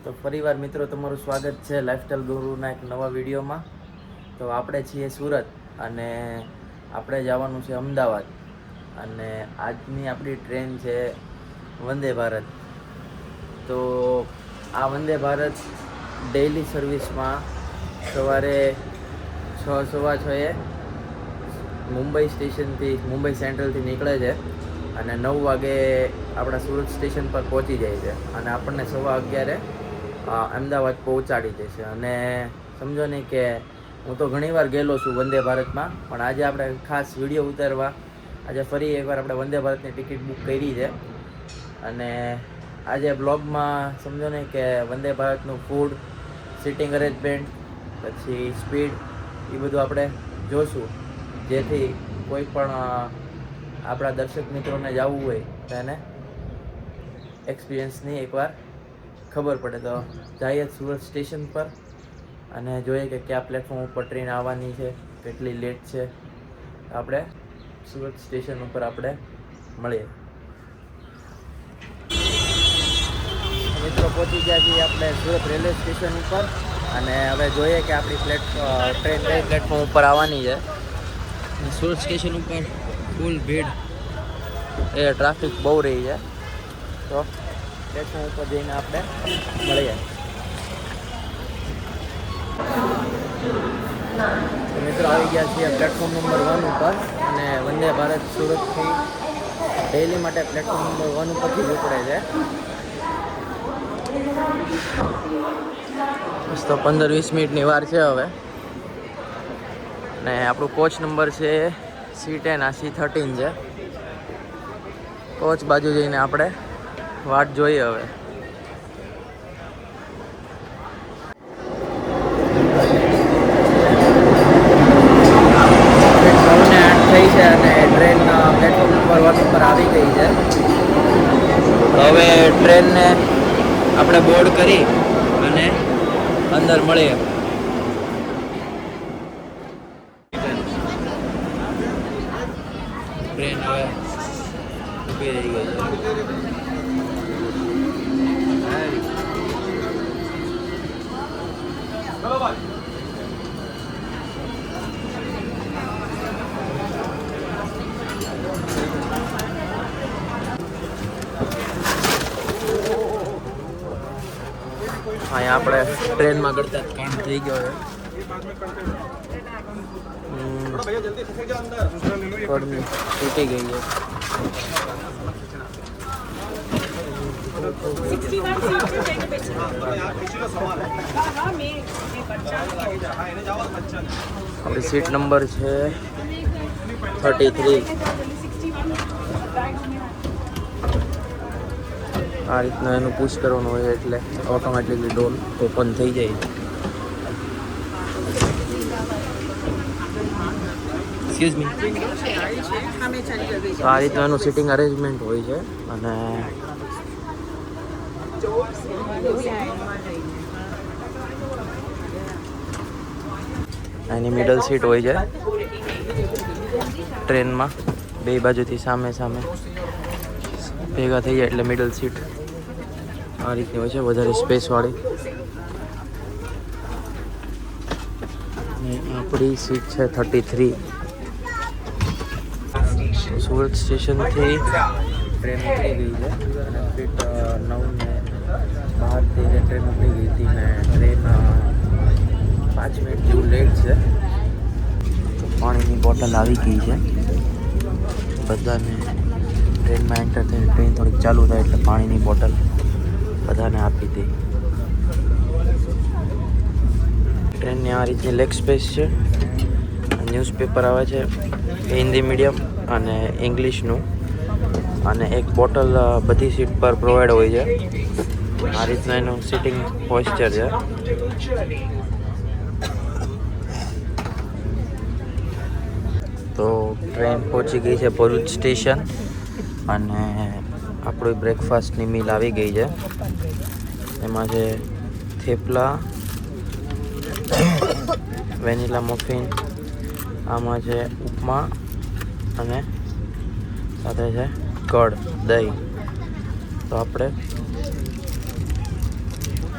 તો ફરીવાર મિત્રો તમારું સ્વાગત છે લાઈફસ્ટાઈલ ગુરુના એક નવા વિડીયોમાં. તો આપણે છીએ સુરત અને આપણે જવાનું છે અમદાવાદ અને આજની આપણી ટ્રેન છે વંદે ભારત. તો આ વંદે ભારત ડેઇલી સર્વિસમાં સવારે 6:15 મુંબઈ સ્ટેશનથી મુંબઈ સેન્ટ્રલથી નીકળે છે અને 9 વાગે આપણા સુરત સ્ટેશન પર પહોંચી જાય છે અને આપણને 11:15 અમદાવાદ પહોંચાડી દેશે. અને સમજો ને કે હું તો ઘણીવાર ગયેલો છું વંદે ભારતમાં, પણ આજે આપણે ખાસ વિડીયો ઉતારવા આજે ફરી એકવાર આપણે વંદે ભારતની ટિકિટ બુક કરી છે અને આજે બ્લોગમાં સમજો ને કે વંદે ભારતનું ફૂડ, સિટિંગ અરેન્જમેન્ટ, પછી સ્પીડ એ બધું આપણે જોશું, જેથી કોઈ પણ આપણા દર્શક મિત્રોને જવું હોય તો એને એક્સપિરિયન્સની એકવાર ખબર પડે. તો જઈએ સુરત સ્ટેશન પર અને જોઈએ કે કયા પ્લેટફોર્મ ઉપર ટ્રેન આવવાની છે, કેટલી લેટ છે. આપણે સુરત સ્ટેશન ઉપર આપણે મળીએ. મિત્રો પહોંચી ગયા છીએ આપણે સુરત રેલવે સ્ટેશન ઉપર અને હવે જોઈએ કે આપણી ટ્રેન કઈ પ્લેટફોર્મ ઉપર આવવાની છે. સુરત સ્ટેશન ઉપર ફૂલ ભીડ, એ ટ્રાફિક બહુ રહી છે. તો પ્લેટફોર્મ ઉપર જઈને આપણે મળીએ. મિત્રો આવી ગયા છીએ પ્લેટફોર્મ નંબર 1 ઉપર અને વંદે ભારત સુરતથી ડેઇલી માટે પ્લેટફોર્મ નંબર 1 ઉપરથી જ ઉપડે છે. બસ તો 15-20 મિનિટની વાર છે હવે. ને આપણું કોચ નંબર છે C10, આ C13 છે. કોચ બાજુ જઈને આપણે વાટ જોઈએ હવે. થઈ છે અને ટ્રેન પ્લેટફોર્મ નંબર 1 ઉપર આવી ગઈ છે. હવે ટ્રેનને આપણે બોર્ડ કરી અને અંદર મળીએ. ટ્રેન હવે ઊભી રહી ગઈ છે. અહીંયા આપણે ટ્રેનમાં કરતા કામ થઈ ગયો છે. તૂટી ગઈ છે. આપણી સીટ નંબર છે 33. આ રીતના એનું પુશ કરવાનું હોય એટલે ઓટોમેટિકલી ડોર ઓપન થઈ જાય. Excuse me. આ રીતનું એનું સિટિંગ અરેન્જમેન્ટ હોય છે અને એની મિડલ સીટ હોય છે ટ્રેનમાં. બે બાજુથી સામે સામે ભેગા થઈ જાય એટલે મિડલ સીટ આ રીતની હોય છે, વધારે સ્પેસવાળી. આપણી સીટ છે 33. સુરત સ્ટેશનથી ટ્રેન ઉતરી ગઈ છે અને ફીટ 9:12 જે ટ્રેન ઉતરી ગઈ હતી ને ટ્રેન 5 મિનિટ જેવું લેટ છે. તો પાણીની બોટલ આવી ગઈ છે બધાને. ટ્રેનમાં એન્ટર થઈને ટ્રેન થોડીક ચાલુ થાય એટલે પાણીની બોટલ બધાને આપી હતી. ટ્રેનની આ રીતની લેગ સ્પેસ છે. ન્યૂઝપેપર આવે છે હિન્દી મીડિયમ અને ઇંગ્લિશનું, અને એક બોટલ બધી સીટ પર પ્રોવાઈડ હોય છે. આ રીતના એનું સિટિંગ પોસ્ચર છે. તો ટ્રેન પહોંચી ગઈ છે ભરૂચ સ્ટેશન અને આપણું બ્રેકફાસ્ટની મીલ આવી ગઈ છે. એમાં છે થેપલા, વેનીલા મફિન, આમાં છે ઉપમા અને સાથે છે કઢ, દહીં. તો આપણે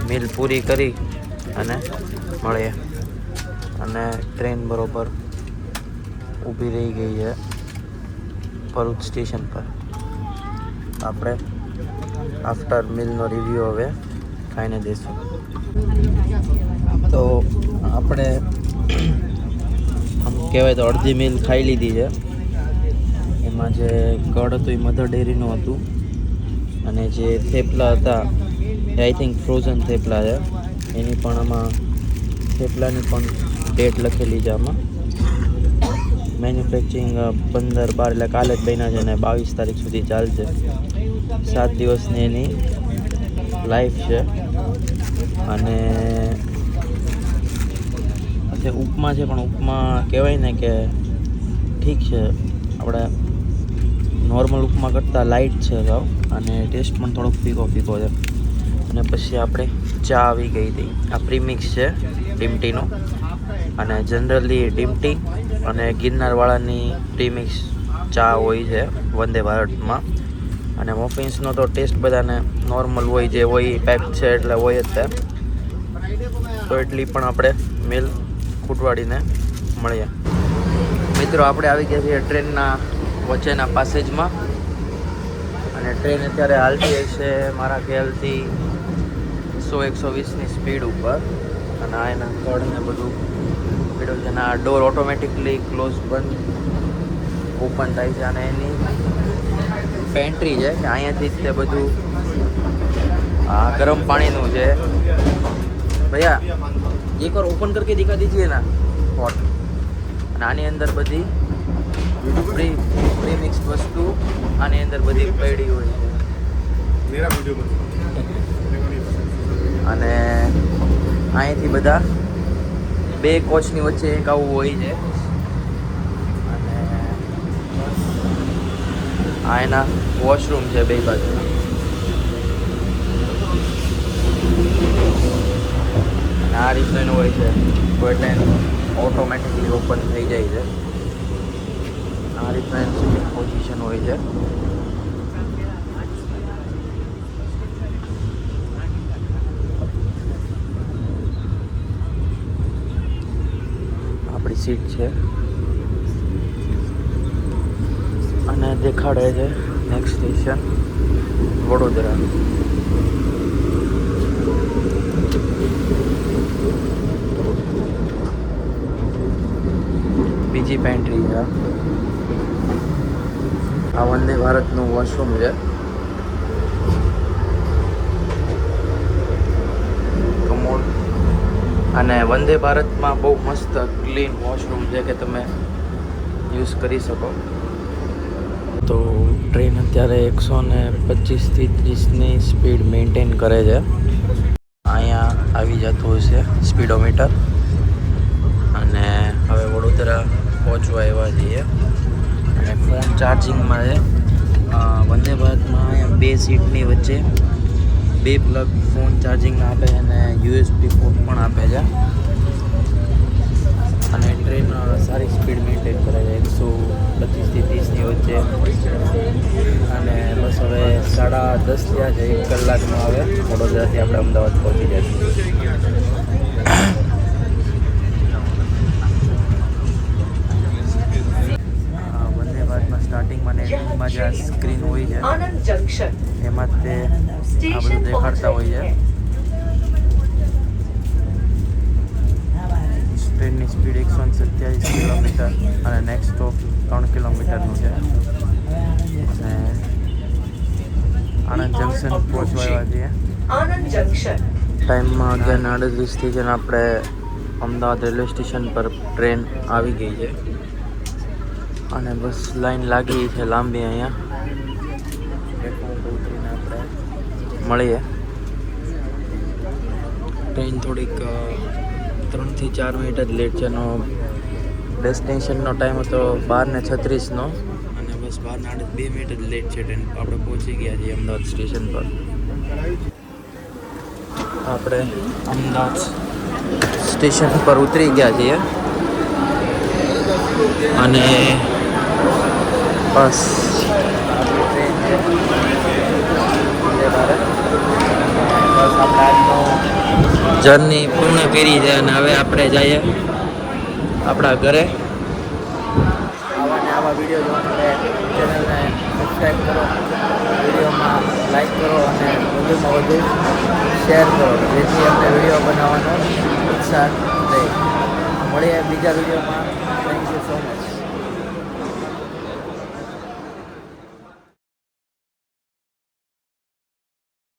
મિલ પૂરી કરી અને મળીએ. અને ટ્રેન બરોબર ઊભી રહી ગઈ છે ભરૂચ સ્ટેશન પર. આપણે આફ્ટર મિલનો રિવ્યૂ હવે ખાઈને દઈશું. તો આપણે આમ કહેવાય તો અડધી મિલ ખાઈ લીધી છે. એમાં જે કડ હતું એ મધર ડેરીનું હતું અને જે થેપલા હતા એ આઈ થિંક ફ્રોઝન થેપલા છે. એની પણ આમાં થેપલાની પણ ડેટ લખેલી છે. આમાં મેન્યુફેક્ચરિંગ 15/12 એટલે કાલે જ બન્યા છે અને 22 તારીખ સુધી ચાલશે. 7 દિવસની એની લાઈફ છે. અને ઉપમા છે પણ ઉપમા કહેવાય ને કે ઠીક છે, આપણે નોર્મલ ઉપમા કરતાં લાઇટ છે સાવ અને ટેસ્ટ પણ થોડોક ફીકો ફીકો છે. અને પછી આપણે ચા આવી ગઈ હતી. આ પ્રીમિક્સ છે ડીમટીનું અને જનરલી ડીમટી અને ગિરનારવાળાની પ્રીમિક્સ ચા હોય છે વંદે ભારતમાં. અને મફિન્સનો તો ટેસ્ટ બધાને નોર્મલ હોય, જે હોય પેક છે એટલે હોય જ છે. તો એટલી પણ આપણે મિલ ખૂટવાડીને મળીએ. મિત્રો આપણે આવી ગયા છીએ ટ્રેનના વચ્ચેના પાસેજમાં અને ટ્રેન અત્યારે હાલતી છે મારા ખ્યાલથી 100-120ની સ્પીડ ઉપર. અને આ એના કડને બધું પીડ્યું છે અને આ ડોર ઓટોમેટિકલી ક્લોઝ બંધ ઓપન થાય છે. અને એની પેન્ટ્રી છે કે અહીંયાથી જ તે બધું આ ગરમ પાણીનું છે. ભૈયા એક વાર ઓપન કરકે દિખા દીજીએ ના હોટ. અને આની અંદર બધી પ્રીમિક્સ વસ્તુ આની અંદર બધી પડી હોય છે. અને અહીંથી બધા 2 કોચની વચ્ચે એક આવું હોય છે. અને આ એના વોશરૂમ છે 2 બાજુ. અને આ રીતનું હોય છે તો એટલે ઓટોમેટિકલી ઓપન થઈ જાય છે. આ રીતના એનું સિટિંગ પોઝિશન હોય છે. આપણી સીટ છે અને દેખાડે છે નેક્સ્ટ સ્ટેશન વડોદરા. બીજી પેન્ટ્રી છે. આ વંદે ભારતનું વોશરૂમ છે. કમોડ. અને વંદે ભારતમાં બહુ મસ્ત ક્લીન વોશરૂમ છે કે તમે યુઝ કરી શકો. તો ટ્રેન અત્યારે 125થી 30ની સ્પીડ મેન્ટેન કરે છે. અહીંયા આવી જતું હશે સ્પીડોમીટર. અને હવે વડોદરા પહોંચવા એવા છીએ. અને ફોન ચાર્જિંગમાં છે. વંદે ભારતમાં અહીંયા 2 સીટની વચ્ચે 2 પ્લગ ફોન ચાર્જિંગ આપે અને USB પોર્ટ પણ આપે છે. અને ટ્રેન સારી સ્પીડ મેન્ટેન કરે છે 125થી 30ની વચ્ચે. અને બસ હવે 10:30 થયા છે. 1 કલાકમાં હવે વડોદરાથી આપણે અમદાવાદ પહોંચી જઈશું. વંદે ભારતમાં સ્ટાર્ટિંગમાં ને એન્ડિંગમાં જે સ્ક્રીન હોય છે એમાં તે આ બધું દેખાડતા હોય છે. ટ્રેનની સ્પીડ 127 કિલોમીટર અને નેક્સ્ટ સ્ટોપ 3 કિલોમીટરનું છે. અને આણંદ જંકશન પહોંચવા આવ્યા છીએ. ટાઈમમાં 11:38 છે અને આપણે અમદાવાદ રેલવે સ્ટેશન પર ટ્રેન આવી ગઈ છે. અને બસ લાઈન લાગી છે લાંબી. અહીંયા ઉતરીને આપણે મળીએ. ટ્રેન થોડીક 3થી 4 મિનિટ જ લેટ છે. એનો ડેસ્ટિનેશનનો ટાઈમ હતો 12:36નો અને બસ 12:02 મિનિટ જ લેટ છે ટ્રેન. આપણે પહોંચી ગયા છીએ અમદાવાદ સ્ટેશન પર. આપણે અમદાવાદ સ્ટેશન પર ઉતરી ગયા છીએ અને બસ ટ્રેન છે વંદે ભારત. બસ આપણે આજનો જર્ની પૂર્ણ કરી છે અને હવે આપણે જઈએ આપણા ઘરે. આવા ને આવા વિડીયો જોવા માટે ચેનલને સબસ્ક્રાઈબ કરો, વિડીયોમાં લાઈક કરો અને વધુમાં વધુ શેર કરો, જેથી અમને વિડીયો બનાવવાનો ઉત્સાહ રહે. મળીએ બીજા વિડીયોમાં.